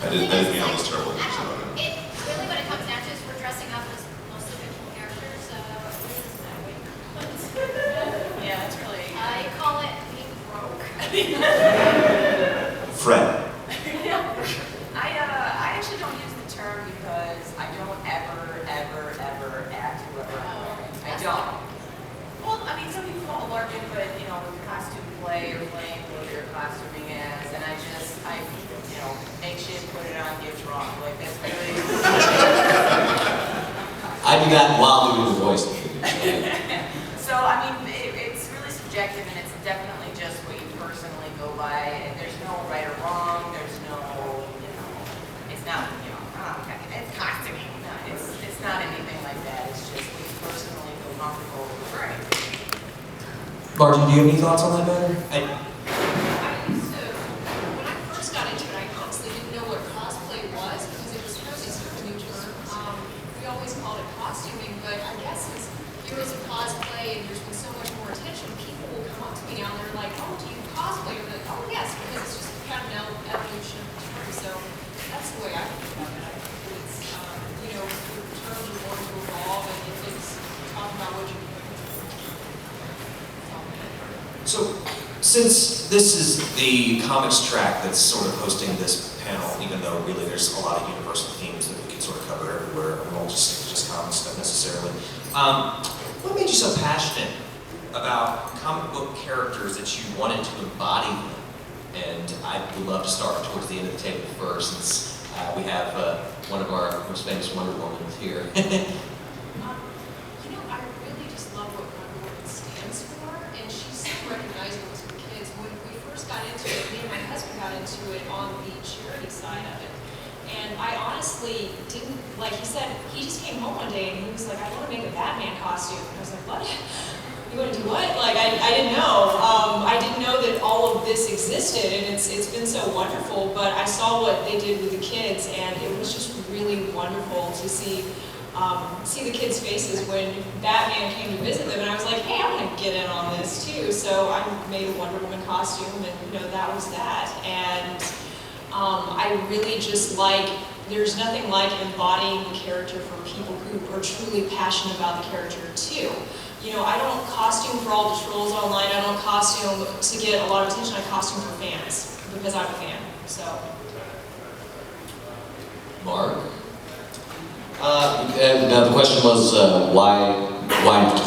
I didn't mean all those terrible things about it. It really, what it comes down to is we're dressing up as mostly fictional characters. Yeah, it's really. I call it being broke. Fred. I actually don't use the term because I don't ever act whoever I'm wearing. I don't. Well, I mean, some people call it LARPing, but you know, with costume play or playing what you're costuming as, and I make shit, put it on, get drunk. Like that's really. I do that while doing the voice. So I mean, it's really subjective, and it's definitely just what you personally go by. And there's no right or wrong. There's no, it's not, it's costuming. No, it's not anything like that. It's just what you personally feel comfortable wearing. Margie, do you have any thoughts on that matter? I used to, when I first got into it, I honestly didn't know what cosplay was because it was really sort of a new term. We always called it costuming, but I guess as years of cosplay and there's been so much more attention, people will come up to me now and they're like, oh, do you cosplay? And I'm like, oh, yes, because it's just kind of an evolution of the term. So that's the way I think about it. It's, the terms are going to evolve and if it's talking about what you're doing. So, since this is the comics track that's sort of hosting this panel, even though really there's a lot of universal themes that we can sort of cover everywhere, we won't just comics stuff necessarily. What made you so passionate about comic book characters that you wanted to embody them? And I would love to start towards the end of the table first, since we have one of our most famous Wonder Woman here. I really just love what Wonder Woman stands for, and she's so recognizable to the kids. When we first got into it, me and my husband got into it on the charity side of it. And I honestly didn't, like he said, he just came home one day and he was like, I want to make a Batman costume. And I was like, what? You want to do what? Like, I didn't know. I didn't know that all of this existed, and it's been so wonderful, but I saw what they did with the kids, and it was just really wonderful to see the kids' faces when Batman came to visit them, and I was like, hey, I want to get in on this too. So I made a Wonder Woman costume, and that was that. And I really just there's nothing like embodying the character for people who are truly passionate about the character too. I don't costume for all the trolls online. I don't costume to get a lot of attention. I costume for fans because I'm a fan. So. Mark? Now the question was why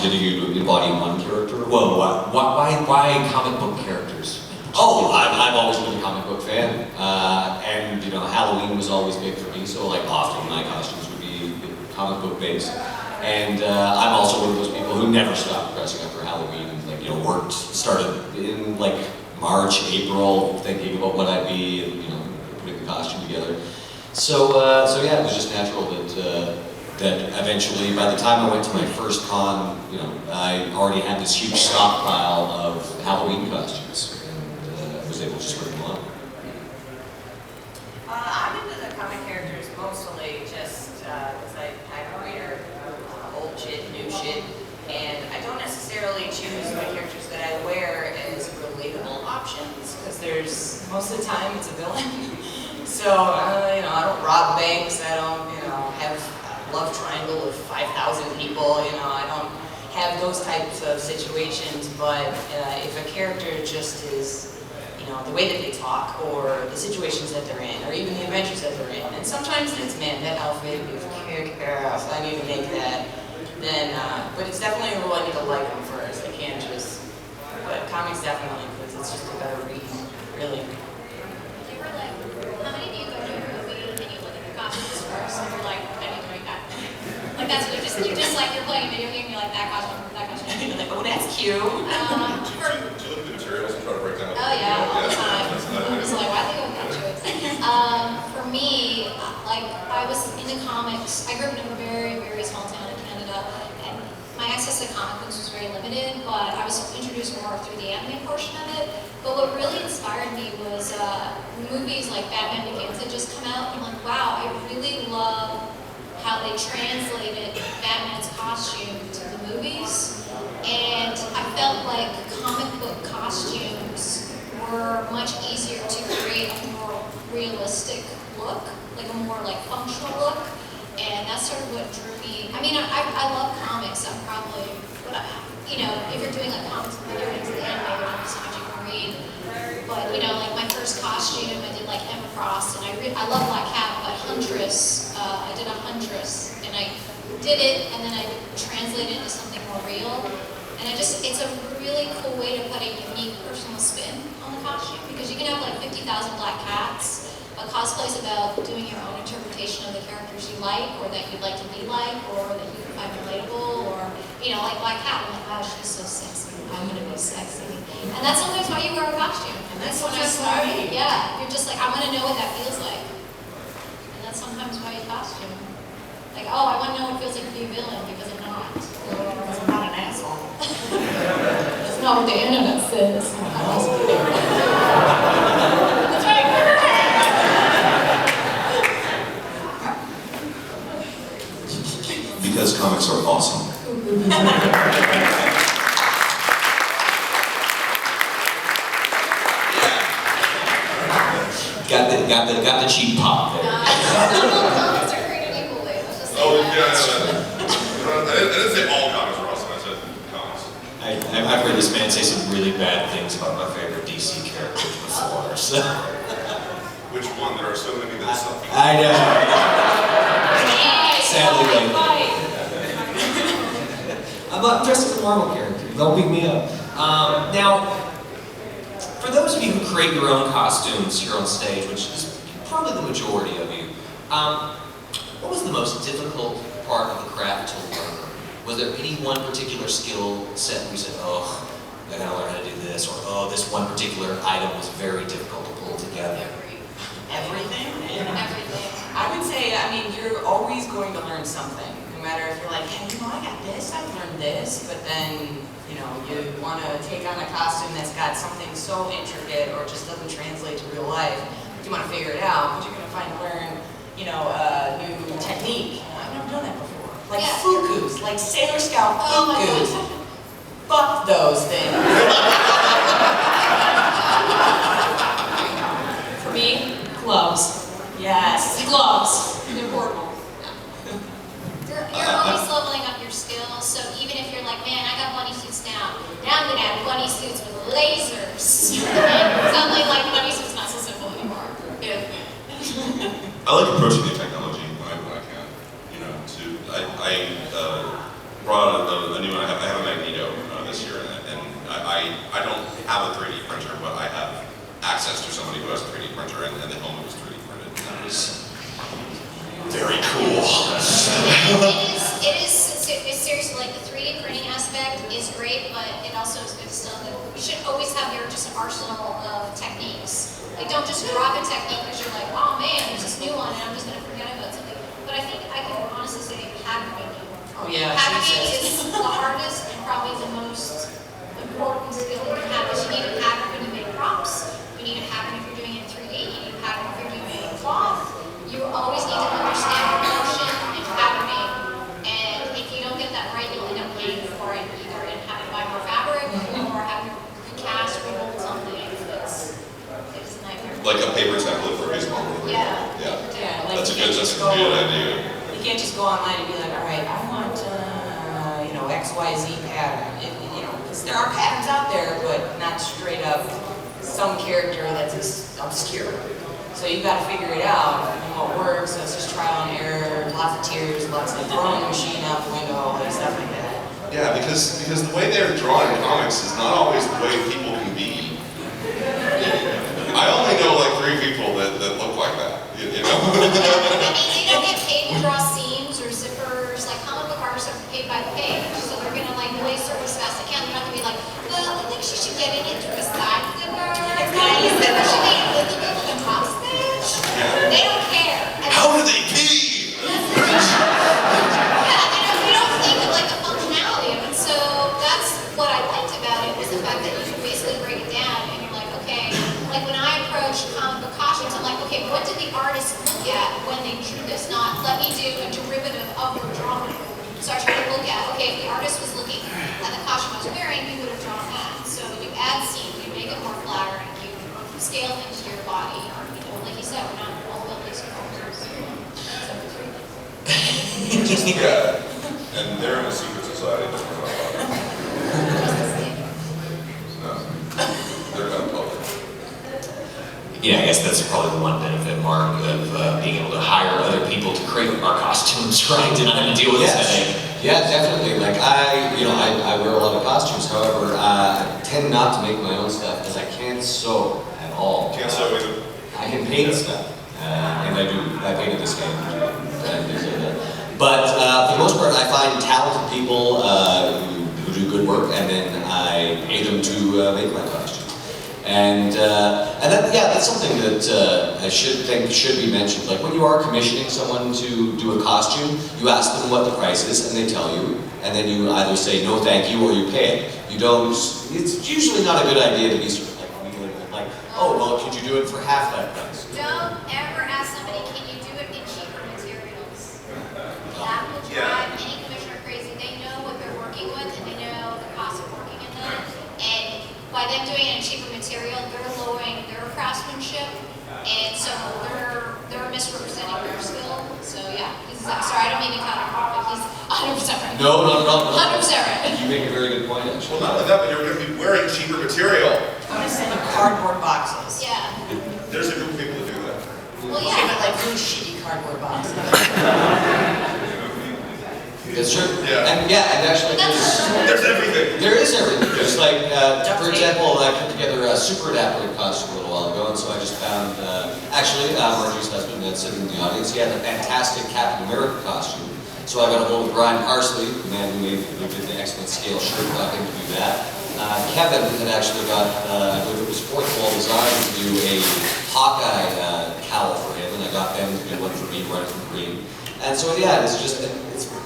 did you embody one character? Well, why comic book characters? Oh, I've always been a comic book fan, and Halloween was always big for me. So often my costumes would be comic book based, and I'm also one of those people who never stopped dressing up for Halloween. Started in March, April, thinking about what I'd be, and putting the costume together. So yeah, it was just natural that eventually, by the time I went to my first con, I already had this huge stockpile of Halloween costumes, and I was able to just bring them on. I'm into the comic characters mostly just because I'm a reader, old shit, new shit, and I don't necessarily choose my characters that I wear as relatable options because most of the time it's a villain. So, I don't rob banks, I don't, have a love triangle of 5,000 people, I don't have those types of situations, but if a character just is, the way that they talk, or the situations that they're in, or even the adventures that they're in, and sometimes it's, man, that outfit is kick-ass, I need to make that, then, but it's definitely a rule I need to like them first, I can't just, but comics definitely, because it's just a better read, really. How many of you go to a movie and you look at the costumes first and you're like, I need to make that? That's what you're playing a video game, you're like, that costume. You're like, oh, that's cute. Do you look at the materials and try to break down? Oh yeah, all the time. I'm just like, why are they going that jokes? For me, I was into comics. I grew up in a very, very small town in Canada, and my access to comic books was very limited, but I was introduced more through the anime portion of it. But what really inspired me was movies like Batman Begins had just come out, and I'm like, wow, I really love how they translated Batman's costume to the movies. And I felt like comic book costumes were much easier to create a more realistic look. But, you know, like my first costume, I did like Emma Frost, and I love Black Cat, but Huntress, I did a Huntress, and I did it, and then I translated it into something more real. And it's a really cool way to put a unique personal spin on the costume, because you can have like 50,000 Black Cats. A cosplay is about doing your own interpretation of the characters you like, or that you'd like to be like, or that you can find relatable, or, you know, like Black Cat, I'm like, wow, she's so sexy, I'm gonna be sexy. And that's sometimes why you wear a costume. And that's when I started, yeah, you're just like, I wanna know what that feels like. And that's sometimes why you costume. Like, oh, I wanna know what it feels like to be a villain, because I'm not. Because I'm not an asshole. That's not what the internet says. That's right. Because comics are awesome. Got the cheap pop there. Comics are created equally. Let's just say Oh, that. yeah. I didn't say all comics are awesome, I said comics. I've heard this man say some really bad things about my favorite DC characters before, so. Which one? There are so many that suck. I know. Yay, Sadly, fight. I'm dressed as a Marvel character. Don't beat me up. Now, for those of you who create your own costumes here on stage, which is probably the majority of you, what was the most difficult part of the craft to learn? Was there any one particular skill set where you said, oh, I gotta learn how to do this, or oh, this one particular item was very difficult to pull together? Everything? Everything. I would say, I mean, you're always going to learn something. No matter if you're like, hey, you know, I got this, I've learned this, but then, you know, you want to take on a costume that's got something so intricate or just doesn't translate to real life. You want to figure it out, but you're going to learn, you know, a new technique. I've never done that before. Like fukus, like Sailor Scout fukus. Fuck those things. For me, gloves. Yes. Gloves. They're portable. You're always leveling up your skills, so even if you're like, man, I got bunny suits now, now I'm gonna have bunny suits with lasers. And suddenly, like, bunny suits not so simple anymore. Yeah. I like approaching new technology when I can. You know, I brought out a new one. I have a Magneto this year, and I don't have a 3D printer, but I have access to somebody who has a 3D printer, and the helmet was 3D printed. And that was very cool. It's seriously, like, the 3D printing aspect is great, but it also is good still that you should always have your just arsenal of techniques. Like, don't just drop a technique because you're like, oh man, there's this new one and I'm just gonna forget about something. But I think I can honestly say packaging. Oh yeah, Packaging Jesus. is the hardest and probably the most important skill you can have, because you need a pattern when you make props. You need a pattern if you're doing it in 3D. You need a pattern if you're doing cloth. You always need to understand proportion and patterning. And if you don't get that right, you'll end up paying for it either in having to buy more fabric or having to recast, remold something. It's a nightmare. Like a paper template for baseball. Yeah. Yeah, like That's a you can't good just go- idea. You can't just go online and be like, all right, I want, you know, XYZ pattern. You know, because there are patterns out there, but not straight up some character that's obscure. So you got to figure it out and what works. So it's just trial and error, lots of tears, lots of throwing the machine out the window, and stuff like that. Yeah, because the way they're drawn in comics is not always the way people can be. I only know like 3 people that look like that. You know. I mean, they don't get paid to draw seams or zippers. Like, comic book artists are paid by the page, so they're gonna like lace her as fast as they can. They're not gonna be like, well, I think she should get it into a side zipper. Zipper should be a little top stitch. They don't care. How do they pee? Yeah, they don't think of like the functionality of it. So that's what I liked about it, was the fact that you could basically break it down and you're like, okay, like when I approach comic book costumes, I'm like, okay, what did the artist look at when they drew this? Not, let me do a derivative of your drawing. So I try to look at, okay, if the artist was looking at the costume I was wearing, he would have drawn that. So you add scenes, you make it more flattering, you scale things to your body. You know, like you said, we're not all built like sculptors. Yeah. And they're in a secret society. That's what I'm talking about. No. They're kind of public. Yeah, I guess that's probably the one benefit, Mark, of being able to hire other people to create our costumes, right? And not having to deal with this headache. Yeah, definitely. Like I wear a lot of costumes. However, I tend not to make my own stuff because I can't sew at all. Can't sew either. I can paint stuff, and I do. I painted this game. But for the most part, I find talented people who do good work, and then I pay them to make my costume. And that, yeah, that's something that I should be mentioned. Like when you are commissioning someone to do a costume, you ask them what the price is, and they tell you, and then you either say no, thank you, or you pay it. You don't. It's usually not a good idea to be sort of like wheeling it, like, oh, well, could you do it for half that price? Don't ever ask somebody, can you do it in cheaper materials? That will drive any commissioner crazy. They know what they're working with, and they know the cost of working in them. And by them doing it in cheaper material, they're lowering their craftsmanship, and so they're misrepresenting their skill. So yeah, sorry, I don't mean to cut him off, but he's 100% right. No. 100% right. You make a very good point, actually. Well, not only that, but you're going to be wearing cheaper material. I'm gonna send you cardboard boxes. Yeah. There's a group of people that do that. Well, Okay, yeah. but like really shitty cardboard boxes. It's true. Yeah. And actually, There's everything. there is everything. There's like, for example, I put together a super adapter costume a little while ago, and so I just found, actually, Margie's husband that's sitting in the audience, he had a fantastic Captain America costume. So I got a hold of Brian Parsley, the man who did the excellent scale shirt, got him to do that. Kevin had actually got, I believe it was Fourth Wall Design, to do a Hawkeye cowl for him, and I got them to do one for me, right from Green. And so yeah, it's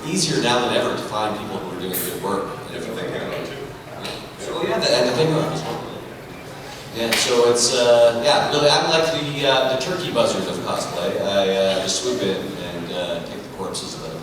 easier now than ever to find people who are doing good work. And everything. So yeah, and the thing as well. Yeah, so it's yeah, really, I'm like the turkey buzzard of cosplay. I just swoop in.